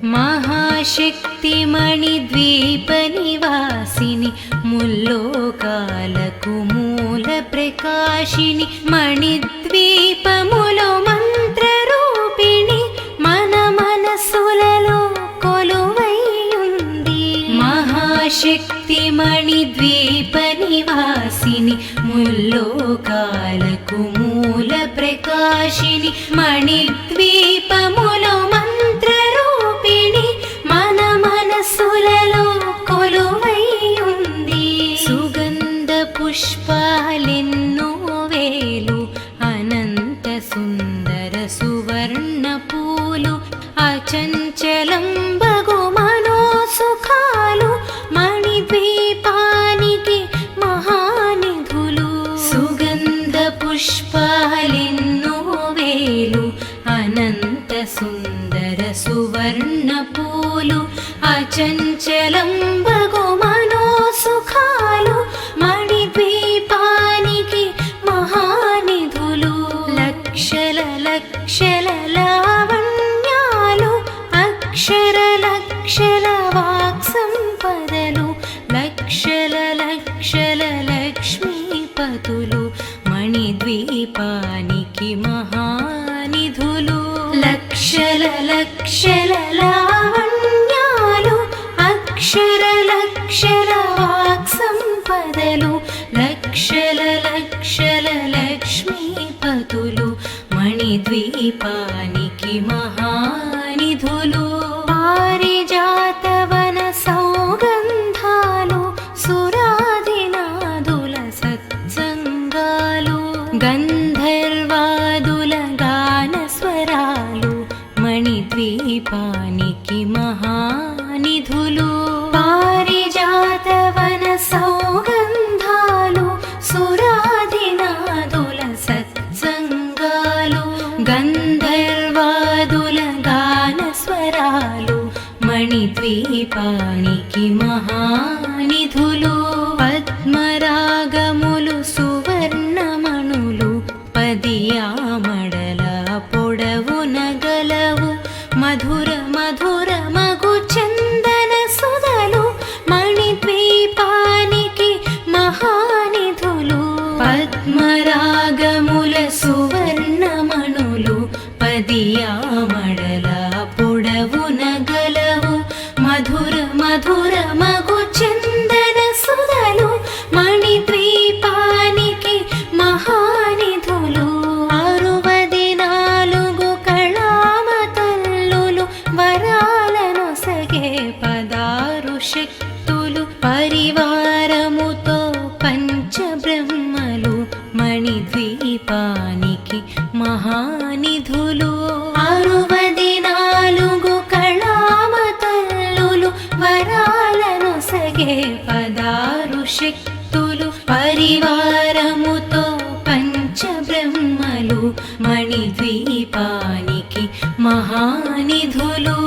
महाशक्तिमणिद्वीपनिवासिनि मुल्लोकाలకు మూల ప్రకాశిని మణిద్వీపములో మంత్రరూపిణి మన మనసులలో కొలువై ఉంది. మహాశక్తిమణిద్వీపనివాసిని ముల్లోకాలకు మూల ప్రకాశిని మణిద్వీపములో మంత్రరూపిణి మన మనసులలో కొలువై ఉంది. సుగంధ పుష్పాలెన్నో వేలు అనంత సుందర సువర్ణ పూలు అచంచలం బగు మనోసుఖాలు మణిద్వీపానికి మహానిధులు. సుగంధ పుష్పాలెన్నో వేలు అనంత సుందర సువర్ణ పూలు అచంచలం బగు మనోసుఖాలు మణిద్వీపానికి మహానిధులు. లక్షల లక్షల లావణ్యాలు అక్షర లక్షల వాక్సంపదలు లక్షల లక్షల లక్ష్మీపతులు మణిద్వీపానికి మహానిధులు. లక్షల లక్షల లావణ్యాలు అక్షర లక్షల వాక్సంపదలు లక్షల లక్షల లక్ష్మీపతులు మణిద్వీపానికి మహానిధులు. పారిజాతవన సౌగంధాలు సురాదినాదుల సత్సంగాలు గంధర్వాదుల గానస్వరాలు మణిద్వీపానికి మహానిధులు. పారిజాతవన సౌగంధాలు సురాదినాదుల సత్సంగాలు గంధర్వాదుల గానస్వరాలు మణిద్వీపానికి మహానిధులు. పద్మరాగములు సువర్ణమణులు పదియామడల పొడవున గలవు మధుర మధుర మగు చందన సుధలు మణిద్వీపానికి మహానిధులు. పద్మరాగముల సువర్ణమణులు పదియామడల పొడవున గలవు మధుర మధుర మగు చందన సుధలు మణిద్వీపానికి మహానిధులు. 64 కళామతల్లులు వరాలను సగే 16 శక్తులు పరివారముతో పంచబ్రహ్మలు మణిద్వీపానికి మహానిధులు. 64 కళామతల్లులు వరాలను సగే 16 శక్తులు పరివారముతో పంచబ్రహ్మలు మణిద్వీపానికి మహానిధులు.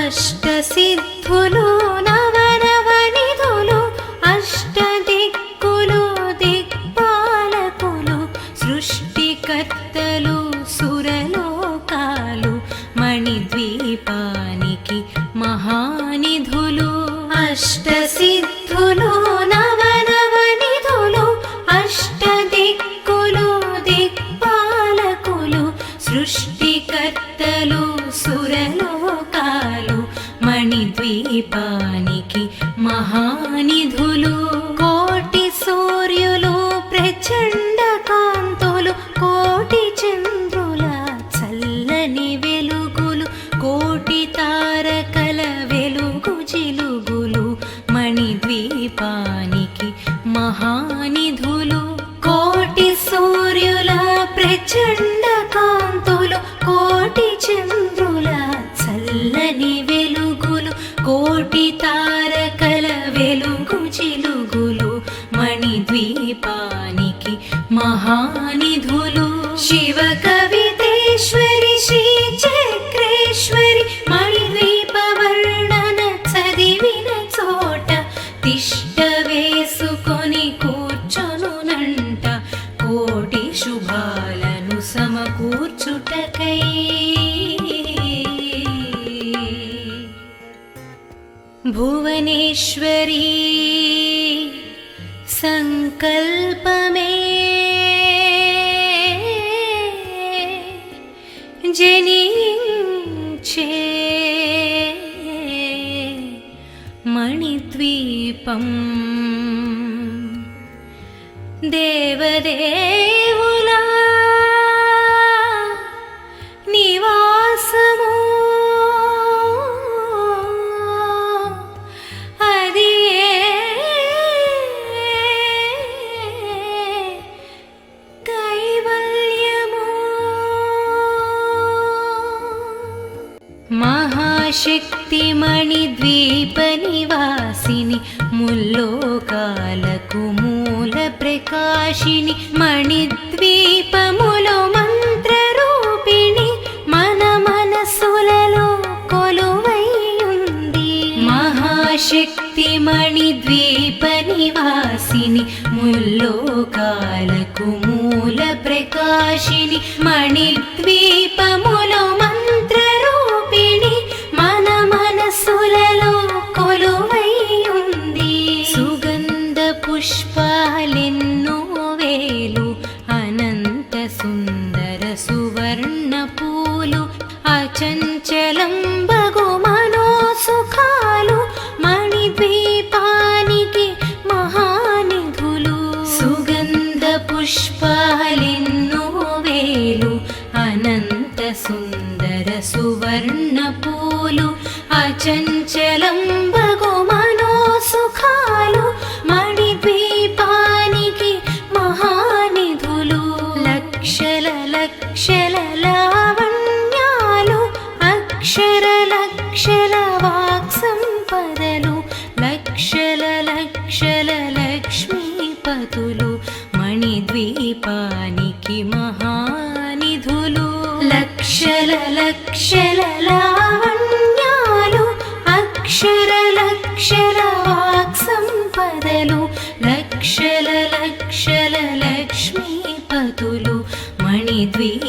అష్టసిద్ధులు నవనవనిధులు అష్టదిక్కులు దిక్పాలకులు సృష్టికర్తలు సురలోకాలు మణిద్వీపానికి మహానిధులు. అష్టసిద్ధులు నవనవనిధులు అష్టదిక్కులు దిక్పాలకులు సృష్టికర్తలు సురలోకాలు మణిద్వీపానికి మహానిధులు. కోటి సూర్యులు ప్రచండ కాంతులు కోటి చంద్రుల చల్లని వెలుగులు కోటి తారకల వెలుగు జిలుగులు మణిద్వీపానికి మహానిధులు. కోటి సూర్యుల ప్రచండ కాంతులు కోటి చంద్రుల చల్లని వెలుగులు కోటి తారకల వెలుగు జిలుగులు మణిద్వీపానికి మహానిధులు. శివ కవితేశ్వరి శ్రీ చక్రేశ్వరి మణిద్వీప వర్ణన చదివిన చోట తిష్ట వేసుకొని కూర్చొనునంట కోటి శుభాలను సమకూర్చుటకై. భువనేశ్వరీ సంకల్పమే జనించే మణిద్వీపం దేవదేవుల నివాసము అది కైవల్యము మహాశక్తి మణిద్వీప నివాసిని ముల్లోకాలకు మూల ప్రకాశిని మణిద్వీపములో మంత్ర రూపిణి మన మనసులలో కొలువై ఉంది మహాశక్తి మణిద్వీప నివాసిని ముల్లోకాలకు మూల ప్రకాశిని మణిద్వీపములో మంత్ర రూపిణి మన మనసులలో కొలువై ఉంది సుగంధ పుష్పాలెన్నో వేలు అనంత సుందర సువర్ణ పూలు అచంచలం బగు మనో సుఖాలు మణిద్వీపానికి మహానిధులు సుగంధ పుష్పాలెన్నో వేలు అనంత సుందర సువర్ణ పూలు అచంచలం బగు మనో సుఖాలు మణిద్వీపానికి మహానిధులు లక్షల లక్షల లావణ్యాలు అక్షర లక్షల వాక్ సంపదలు లక్షల లక్షల లక్ష్మీపతులు మణిద్వీపానికి మహానిధులు లక్షల లక్షల లావణ్యాలు అక్షర లక్షల వాక్ సంపదలు లక్షల లక్షల లక్ష్మీపతులు మణిద్వీపానికి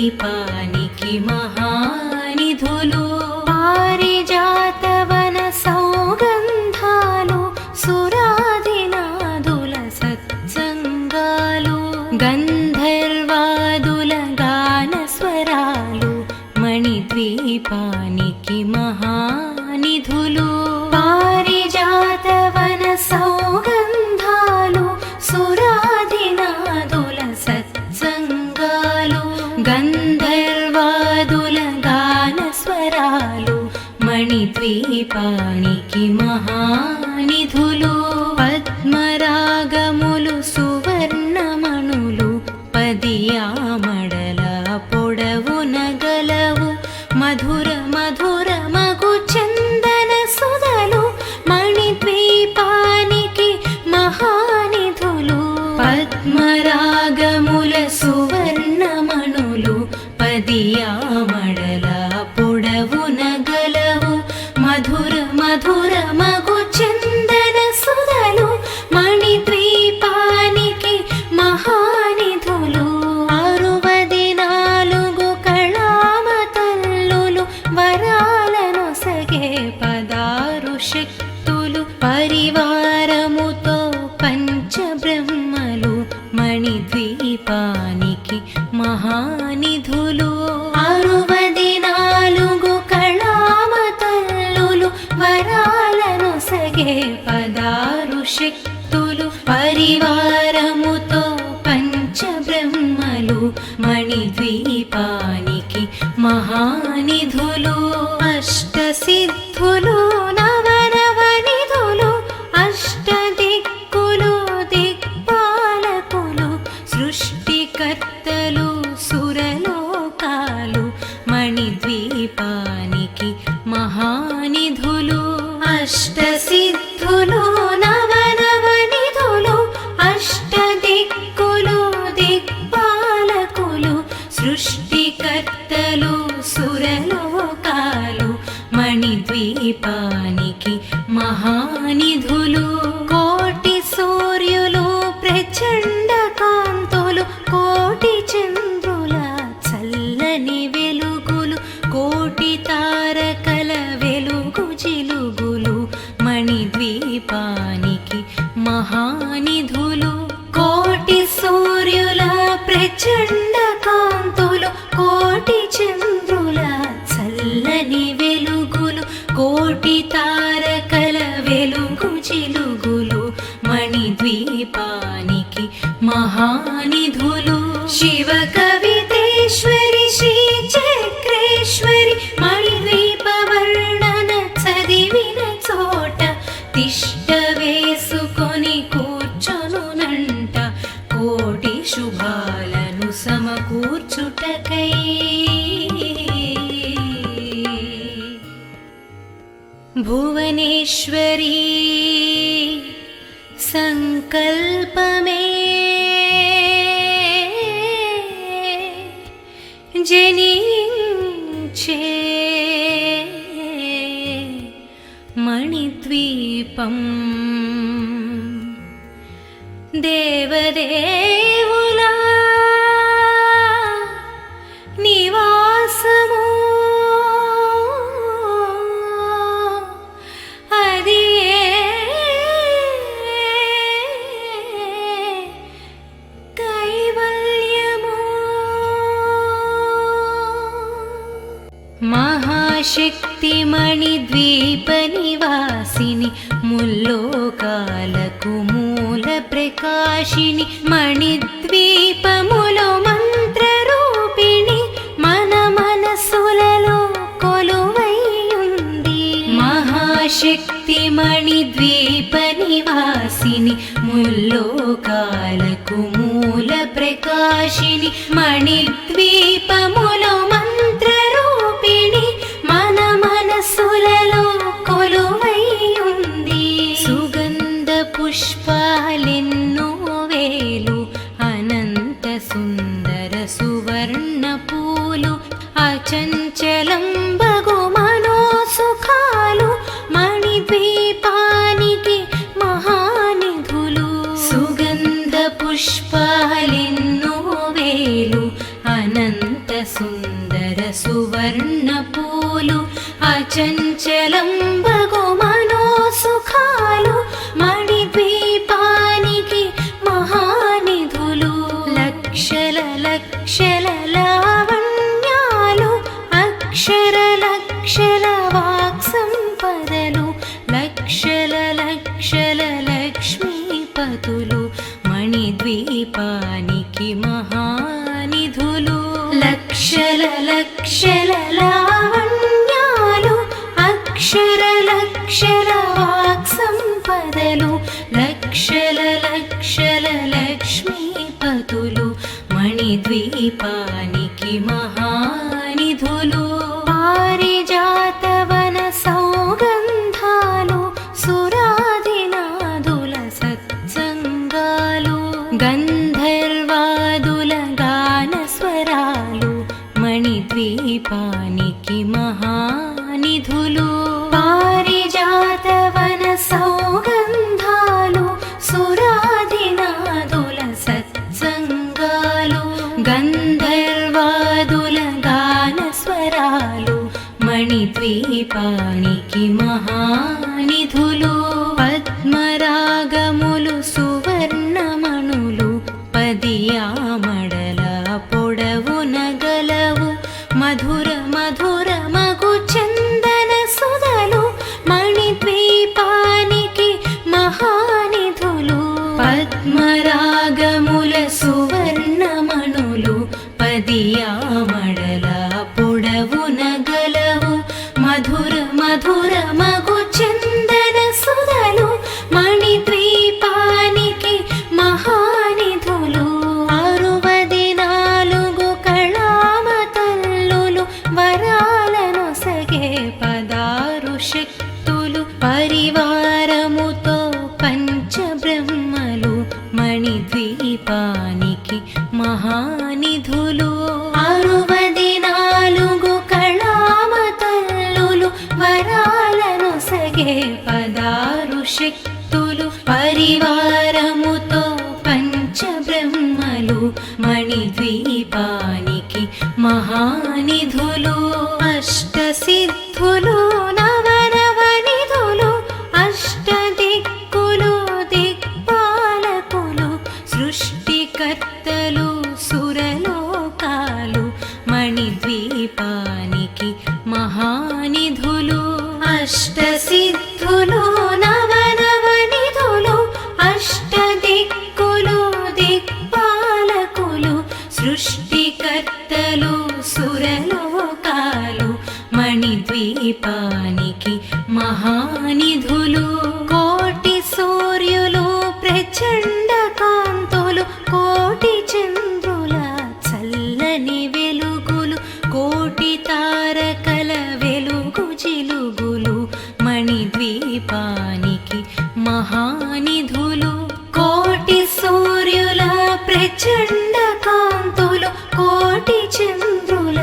మహానిధులు పారిజాతవన సౌగంధాలు సురాదినాదుల సత్సంగాలు గంధర్వాదుల గాన స్వరాలు మణిద్వీపానికి మహానిధులు పారిజాతవన సౌగంధాలు సురాదినాదుల సత్సంగాలు గంధర్వాదుల గాన స్వరాలు మణిద్వీపానికి మహానిధులు పద్మరాగములు సువర్ణమణులు పదియామడల పొడవున గలవు మధుర మధుర మగు చందన సుధలు మణిద్వీపానికి మహానిధులు పద్మరాగముల సువర్ణమణులు పదియామడల పొడవున గలవు మధుర మధుర మగు చందన సుధలు మణిద్వీపానికి మహానిధులు 64 కళామతల్లులు వరాలను సగే 16 శక్తులు పరివారముతో పంచబ్రహ్మలు మణిద్వీపానికి మహానిధులు 64 కళామతల్లులు వరాలను సగే 16 శక్తులు పరివారముతో పంచబ్రహ్మలు మణిద్వీపానికి మహానిధులు అష్టసిద్ధులు నవనవనిధులు అష్టదిక్కులు దిక్పాలకులు సృష్టికర్తలు సురలోకాలు మణిద్వీపానికి మహానిధులు అష్టసిద్ధులు నవనవనిధులు అష్టదిక్కులు దిక్పాలకులు సృష్టికర్తలు సురలోకాలు మణిద్వీపానికి మహానిధులు కోటి సూర్యులు ప్రచండ కాంతులు కోటి చంద్రుల చల్లని వెలుగులు కోటి తారకల వెలుగు జిలుగులు మణి కోటి తారకల వెలుగు చిలుగులు మణిద్వీపానికి మహానిధులు. శివ కవితేశ్వరి శ్రీ చక్రేశ్వరి మణిద్వీప వర్ణన చదివిన చోట తిష్ట వేసుకొని కూర్చొనునంట కోటి శుభాలను సమకూర్చుటకై. భువనేశ్వరీ సంకల్పమే జనించే మణిద్వీపం దేవదేవుల నివాసము అది కైవల్యము. మహాశక్తి మణిద్వీప నివాసిని ముల్లోకాలకు మూల ప్రకాశిని మణిద్వీపములో మంత్ర రూపిణి మన మనసులలో కొలువై ఉంది. మహాశక్తి మణిద్వీప నివాసిని ముల్లోకాలకు మూల ప్రకాశిని మణిద్వీపములో మంత్ర రూపిణి మన మనసులలో కొలువై ఉంది. సుగంధ పుష్పాలెన్నో వేలు అనంత సుందర సువర్ణ పూలు అచంచలం బగు మనోసుఖాలు మణిద్వీపానికి మహానిధులు. సుగంధ పుష్పాలెన్నో వేలు అనంత సుందర సువర్ణ పూలు అచంచలం బగు మనోసుఖాలు మణిద్వీపానికి మహానిధులు. లక్షల లక్షల లావణ్యాలు అక్షర లక్షల వాక్సంపదలు లక్షల లక్షల లక్ష్మీపతులు మణిద్వీపానికి మహానిధులు. లక్షల లక్షల లావణ్యాలు అక్షర లక్షల వాక్సంపదలు లక్షల లక్షల లక్ష్మీపతులు మణిద్వీపానికి మహానిధులు. పారిజాతవన సౌగంధాలు సురాదినాదుల సత్సంగాలు గంధర్వాదుల గానస్వరాలు మణిద్వీపానికి మహానిధులు. పారిజాతవన సౌగంధాలు సురాదినాదుల సత్సంగాలు గంధర్వాదుల గానస్వరాలు మణిద్వీపానికి మహానిధులు. పద్మరాగములు సువర్ణమణులు పదియామడల పొడవున గలవు మధుర మధుర మగు చందన సుధలు మణిద్వీపానికి మహానిధులు. పద్మరాగముల సువర్ణమణులు పదియామడల పొడవున గలవు మధుర మధుర మగు చందన సుధలు మణిద్వీపానికి మహానిధులు. 64 కళామతల్లులు వరాలను సగే 16 శక్తులు పరివారముతో పంచబ్రహ్మలు మణిద్వీపానికి మహానిధులు. 64 కళామతల్లులు వరాలను సగే 16 శక్తులు పరివారముతో పంచబ్రహ్మలు మణిద్వీపానికి మహానిధులు. అష్టసిద్ధులు నవనవనిధులు అష్టదిక్కులు దిక్పాలకులు సృష్టికర్తలు సురలోకాలు మణిద్వీపానికి మహానిధులు. అష్టసిద్ధులు నవనవనిధులు అష్టదిక్కులు దిక్పాలకులు సృష్టికర్తలు సురలోకాలు మణిద్వీపానికి మహానిధులు కోటి సూర్యులు ప్రచండ కాంతులు కోటి చంద్రుల చల్లని వెలుగులు కోటి తారకల వెలుగు జిలుగులు మణిద్వీపానికి మహానిధులు కోటి సూర్యుల ప్రచండ కాంతులు కోటి చంద్రుల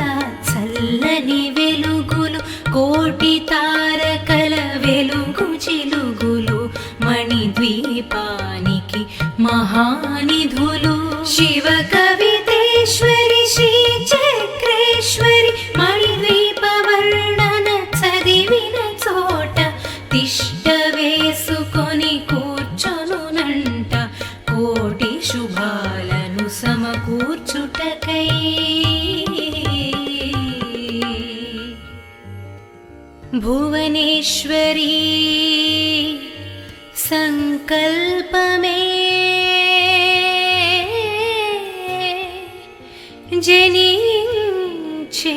చల్లని వెలుగులు కోటి తారకల వెలుగు జిలుగులు మణిద్వీపానికి మహానిధులు శివ కవితేశ్వరి శ్రీ చక్రేశ్వరి మణిద్వీప వర్ణన చదివిన చోట తిష్ట వేసుకొని కూర్చొనునంట కోటి శుభాలను సమకూర్చుటకై భువనేశ్వరీ సంకల్పమే జనించే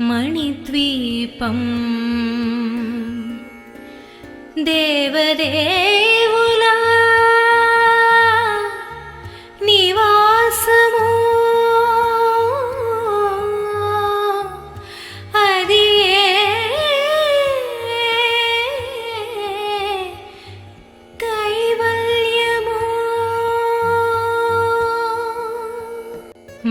మణిద్వీపం దేవదేవుల నివాసము అది కైవల్యము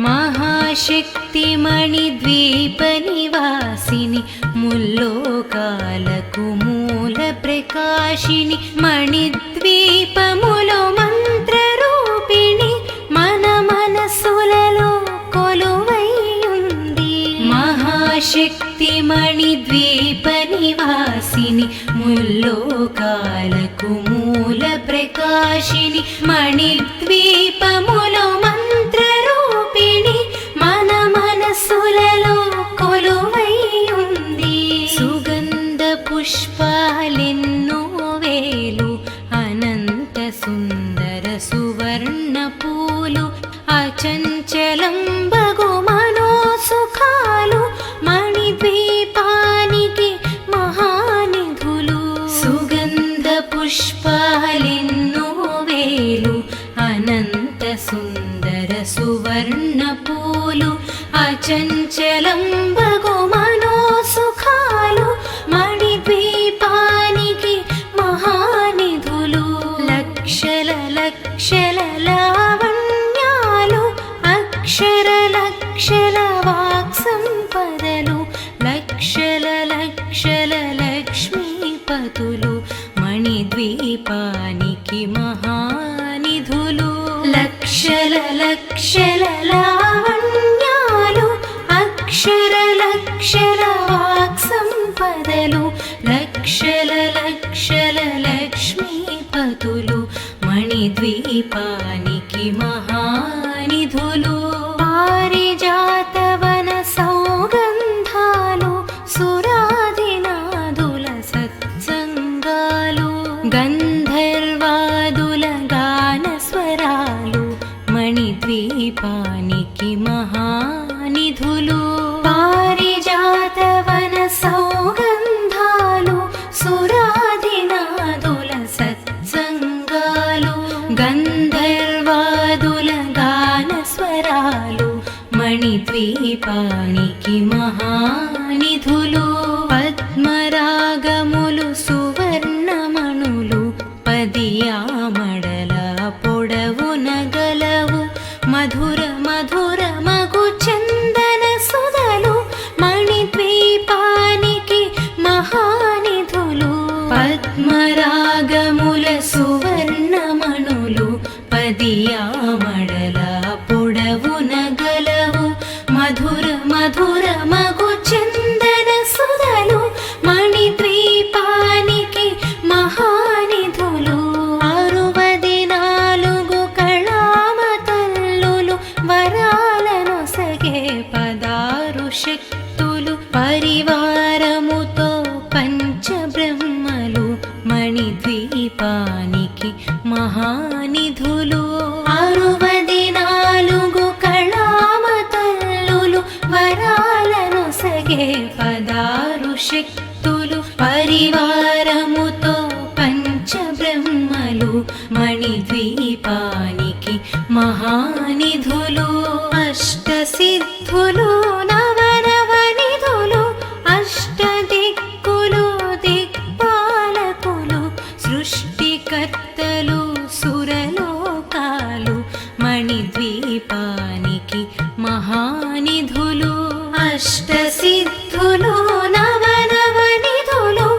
మహాశక్తి మణిద్వీప నివాసిని ముల్లోకాలకు మూల ప్రకాశిని మణిద్వీపములో మంత్ర రూపిణి మన మనసులలో కొలువై ఉంది మహాశక్తి మణిద్వీప నివాసిని ముల్లోకాలకు మూల ప్రకాశిని మణిద్వీపములో మంత్ర రూపిణి మన మనసులలో కొలువై ఉంది సుగంధ పుష్పాలెన్నో వేలు అనంత సుందర సువర్ణ పూలు అచంచలం బగు మనోసుఖాలు మణిద్వీపానికి మహానిధులు సుగంధ పుష్పాలెన్నో వేలు అనంత సుందర సువర్ణ పూలు అచంచలం బగు మనోసుఖాలు మణిద్వీపానికి మహానిధులు లక్షల లక్షల లావణ్యాలు అక్షర లక్షల వాక్ సంపదలు లక్షల లక్షల లక్ష్మీపతులు మణిద్వీపానికి మహానిధులు లక్షల లక్షల లావణ్యాలు అక్షర లక్షల వాక్ సంపదలు లక్షల లక్షల లక్ష్మీపతులు మణిద్వీపానికి మహానిధులు పారిజాతవన సౌగంధాలు సురాదినాదుల సత్సంగాలు గంధర్వాదుల గాన స్వరాలు మణిద్వీపానికి మహానిధులు పారిజాతవన సౌగంధాలు సురాదినాదుల సత్సంగాలు గంధర్వాదుల గాన స్వరాలు మణిద్వీపానికి మహానిధులు పద్మరాగములు సువర్ణమణులు పదియామడల పొడవున గలవు మధుర మధుర మగు చందన సుధలు మణిద్వీపానికి మహానిధులు పద్మరాగముల సువర్ణమణులు పదియామడల పొడవున గలవు మధుర మధుర మగు చందన సుధలు పంచబ్రహ్మలు మణిద్వీపానికి మహానిధులు 64 కళామతల్లులు వరాలను సగే 16 శక్తులు పరివారముతో పంచబ్రహ్మలు మణిద్వీపానికి మహానిధులు అష్టసిద్ధులు నవనవనిధులు అష్టదిక్కులు దిక్పాలకులు సృష్టికర్తలు సురలోకాలు మణిద్వీపానికి మహానిధులు అష్టసిద్ధులు నవనవనిధులు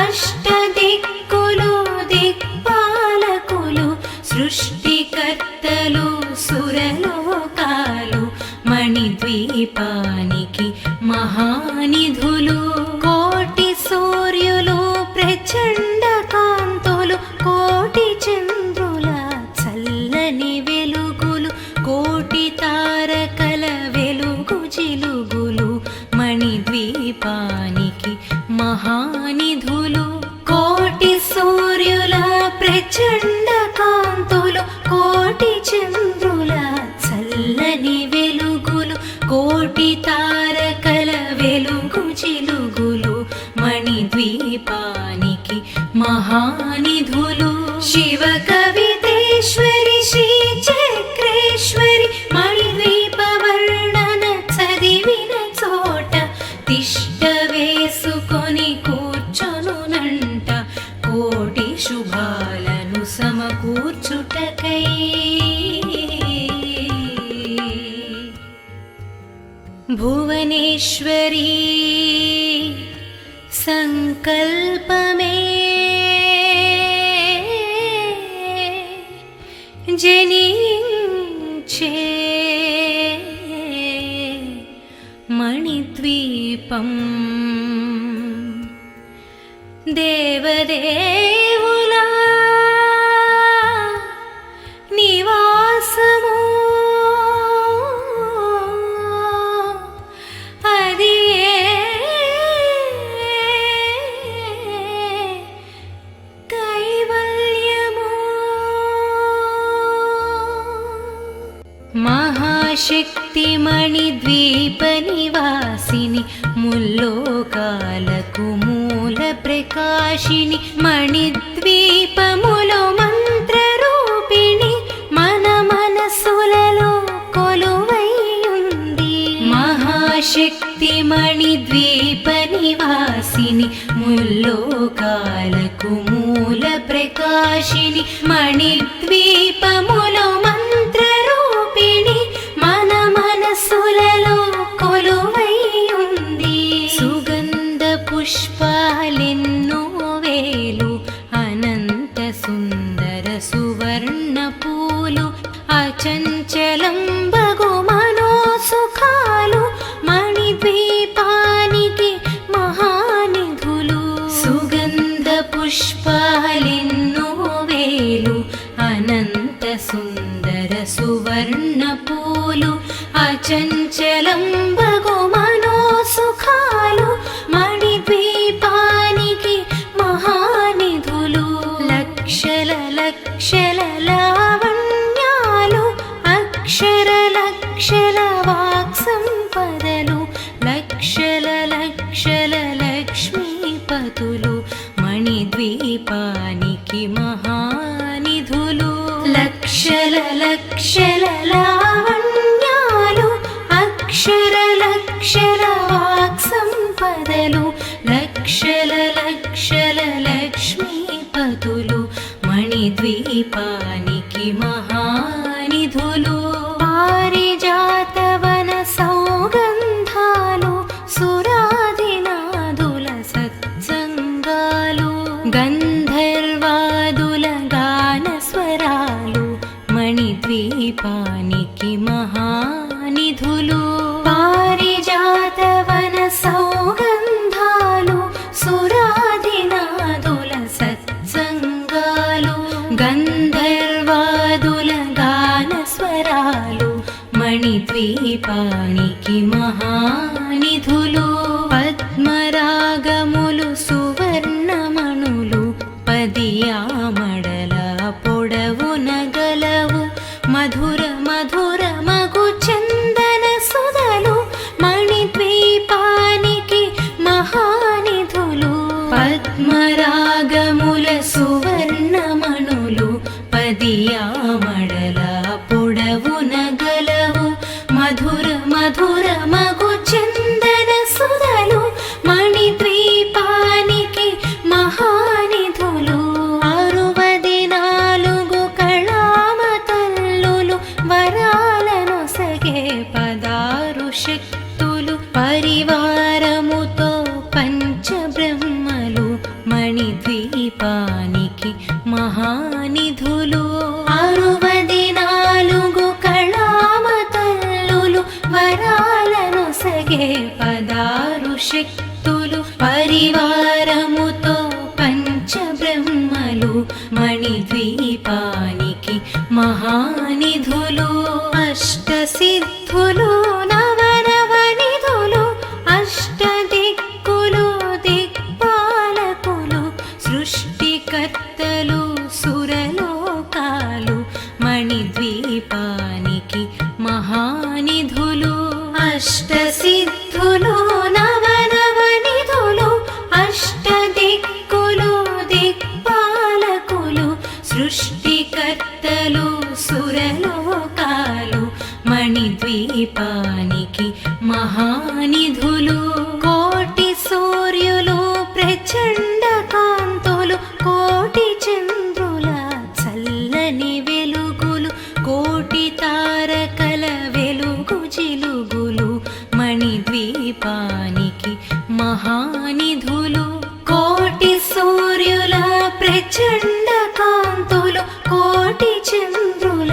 అష్టదిక్కులు దిక్పాలకులు సృష్టికర్తలు సురలోకాలు మణిద్వీపానికి మహానిధులు కోటి సూర్యులు ప్రచండ కాంతులు కోటి చంద్రుల చల్లని వెలుగులు కోటి తారకల వెలుగు జిలుగులు మణిద్వీపానికి మహానిధులు కోటి సూర్యుల ప్రచండ కాంతులు కోటి చంద్రుల చల్లని వెలుగులు కోటి తారకల వెలుగు జిలుగులు మణిద్వీపానికి మహానిధులు శివ కవితేశ్వరి శ్రీ చక్రేశ్వరి మణిద్వీప వర్ణన చదివిన చోట తిష్ట వేసుకొని కూర్చొనునంట కోటి శుభాలను సమకూర్చుటకై భువనేశ్వరీ సంకల్పమే జనించే మణిద్వీపం దేవదేవుల నివాసము అది కైవల్యము మహాశక్తి మణిద్వీప నివాసిని ముల్లోకాలకు మూల ప్రకాశిని మణిద్వీపములో మంత్రరూపిణి మన మనసులలో కొలువైయుంది మహాశక్తి మణిద్వీప నివాసిని ముల్లోకాలకు మూల ప్రకాశిని మణిద్వీపములో మంత్రరూపిణి మన మనసులలో కొలువైయుంది సుగంధ పుష్పాలెన్నో వేలు అనంత సుందర సువర్ణ పూలు అచంచలం బగు మనోసుఖాలు మణిద్వీపానికి మహానిధులు సుగంధ పుష్పాలెన్నో వేలు అనంత సుందర సువర్ణ పూలు అచంచలం బగు మనోసుఖాలు మణిద్వీపానికి మహానిధులు లక్షల లక్షల లావణ్యాలు అక్షర లక్షల వాక్సంపదలు లక్షల లక్షల లక్ష్మీపతులు మణిద్వీపానికి మహానిధులు లక్షల లక్షల లావణ్యాలు అక్షర లక్షల వాక్సంపదలు లక్షల లక్షల లక్ష్మీపతులు మణిద్వీపానికి మహానిధులు పారిజాతవన సౌగంధాలు సురాదినాదుల సత్సంగాలు గంధర్వాదుల గానస్వరాలు మణిద్వీపానికి మహానిధులు పారిజాతవన సౌగంధాలు సురాదినాదుల సత్సంగాలు గంధర్వాదుల గానస్వరాలు మణిద్వీపానికి మహానిధులు పద్మరాగములు సువర్ణమ మహానిధులు 64 కళామ తల్లులు వరాలనొసగే 16 శక్తులు పరివారముతో పంచబ్రహ్మలు మణిద్వీపానికి మహానిధులు 64 కళామ తల్లులు వరాలనొసగే 16 శక్తులు పరివారముతో పంచబ్రహ్మలు మణిద్వీపానికి మహానిధులు అష్టసిద్ధులు నవనవనిధులు అష్టదిక్కులు దిక్పాలకులు సృష్టికర్తలు సురలోకాలు మణిద్వీపానికి మహానిధులు అష్టసిద్ధులు నవనవనిధులు అష్టదిక్కులు దిక్పాలకులు సృష్టికర్తలు సురలోకాలు మణిద్వీపానికి మహానిధులు కోటి సూర్యులు ప్రచండ కాంతులు కోటి చంద్రుల చల్లని వెలుగులు కోటి తారకల వెలుగు జిలుగులు మణిద్వీపానికి మహానిధులు కోటి సూర్యుల ప్రచండ కాంతులు కోటి చంద్రుల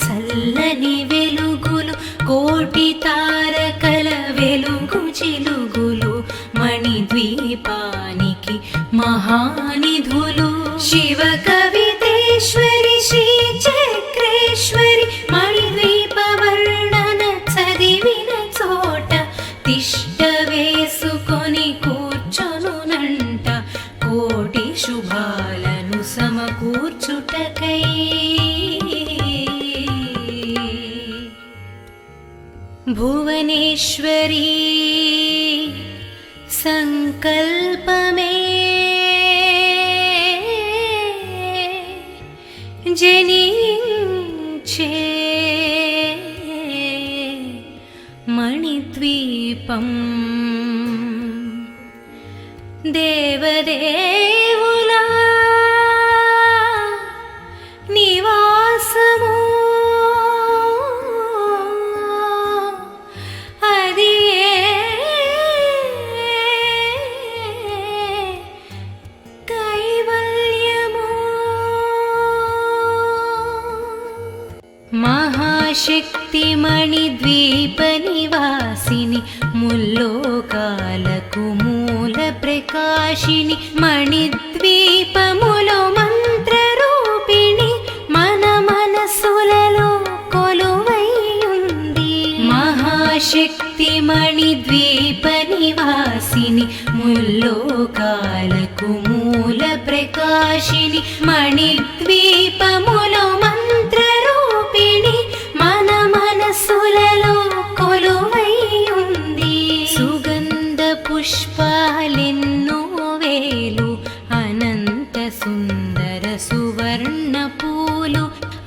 చల్లని వెలుగులు కోటి తారకల వెలుగు జిలుగులు మణిద్వీపానికి మహానిధులు శివ కవితేశ్వరి శ్రీ చక్రేశ్వరి మణిద్వీప వర్ణన చదివిన చోట తిష్ట వేసుకొని కూర్చొనునంట కోటి శుభాలను సమకూర్చుటకై భువనేశ్వరీ సంకల్పమే జనించే మణిద్వీపం దేవదేవుల నివాసము అది కైవల్యము మహాశక్తి మణిద్వీప నివాసిని ముల్లోకాలకు మూల ప్రకాశిని మణిద్వీపములో మంత్ర రూపిణి మన మనసులలో కొలువై ఉంది మహాశక్తి మణిద్వీప నివాసిని ముల్లోకాలకు మూల ప్రకాశిని మణిద్వీపములో మంత్ర రూపిణి మన మనసులలో కొలువై ఉంది సుగంధ పుష్పాలెన్నో వేలు అనంత సుందర సువర్ణ పూలు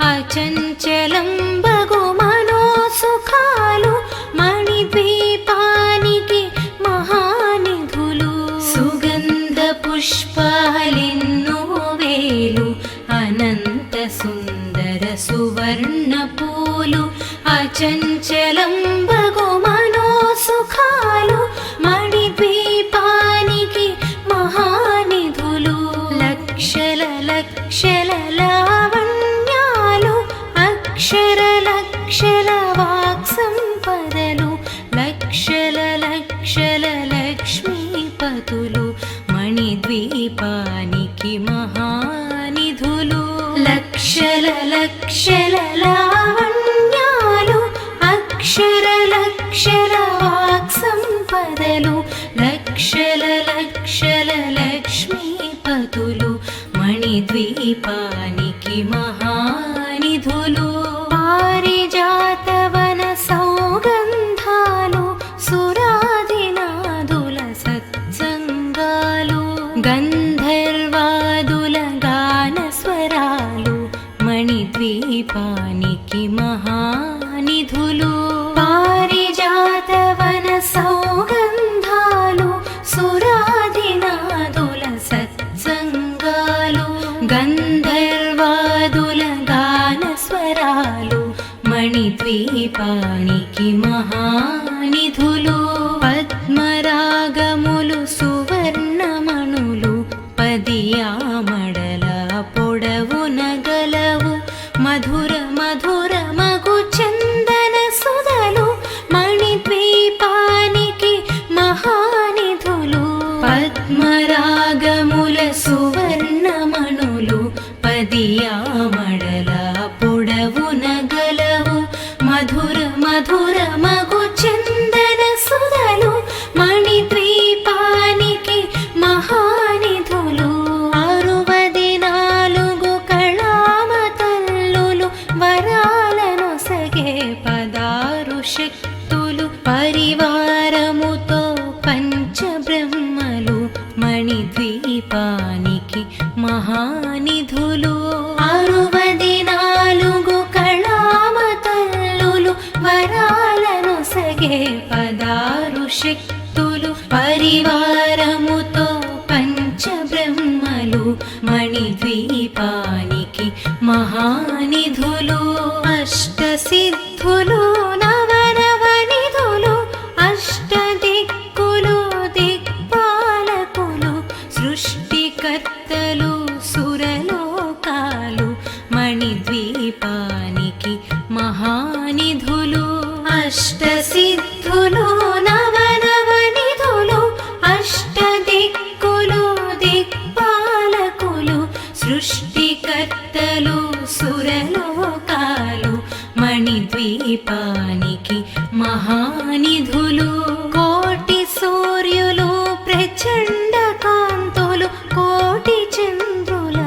అచంచలం బగు మనోసుఖాలు మణిద్వీపానికి మహానిధులు సుగంధ పుష్పాలెన్నో వేలు అనంత సుందర సువర్ణ పూలు అచంచలం బగు మనోసుఖాలు మణిద్వీపానికి మహానిధులు లక్షల లక్షల లావణ్యాలు అక్షర లక్షల వాక్సంపదలు లక్షల లక్షల లక్ష్మీపతులు మణిద్వీపానికి మహానిధులు లక్షల లక్షల లావణ్యాలు అక్షర లక్షల వాక్సంపదలు లక్షల లక్షల లక్ష్మీపతులు మణిద్వీపానికి మహానిధులు పారిజాతవన సౌగంధాలు సురాదినాదుల సత్సంగాలు గంధర్వాదుల గాన స్వరాలు మణిద్వీపానికి మహానిధులు పారిజాతవన సౌగంధాలు సురాదినాదుల సత్సంగాలు మణిద్వీపానికి మహానిధులు పద్మరాగములు సువర్ణమణులు 10 ఆమడల పొడవున గలవు మధుర మధుర మగు చందన సుధలు మణిద్వీపానికి మహానిధులు పద్మరాగముల సువర్ణమణులు 10 ఆమడల పొడవున గలవు మధుర మధుర మగు చందన సుధలు మణిద్వీపానికి మహానిధులు 64 కళామతల్లులు వరాలను సగే 16 శక్తులు పరివారముతో పంచబ్రహ్మలు మణిద్వీపానికి మహానిధులు 64 కళామతల్లులు వరాలను సగే 16 శక్తులు పరివారముతో పంచబ్రహ్మలు మణిద్వీపానికి మహానిధులు అష్టసిద్ధులు నవనవనిధులు అష్టదిక్కులు దిక్పాలకులు సృష్టికర్తలు సురలోకాలు మణిద్వీపానికి మహానిధులు అష్టసిద్ధులు నవనవనిధులు అష్టదిక్కులు దిక్పాలకులు సృష్టికర్తలు సురలోకాలు మణిద్వీపానికి మహానిధులు కోటి సూర్యులు ప్రచండ కాంతులు కోటి చంద్రుల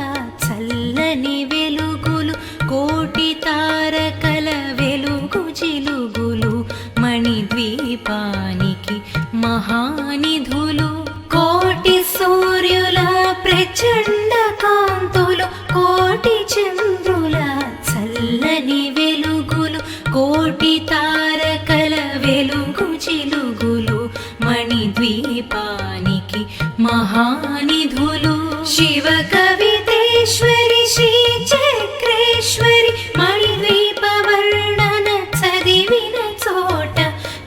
చల్లని వెలుగులు కోటి తారకల వెలుగు జిలుగులు మణిద్వీపానికి మహానిధులు కోటి సూర్యుల ప్రచండ కాంతులు కోటి చంద్రుల చల్లని వెలుగులు కోటి తారకల వెలుగు జిలుగులు మణిద్వీపానికి మహానిధులు శివ కవితేశ్వరి శ్రీ చక్రేశ్వరి మణిద్వీప వర్ణన చదివిన చోట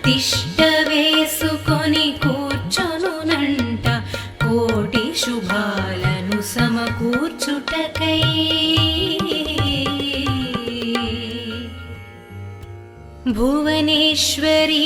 తిష్ట వేసుకొని కూర్చొనునంట కోటి శుభాలను సమకూర్చుటకై భువనేశ్వరీ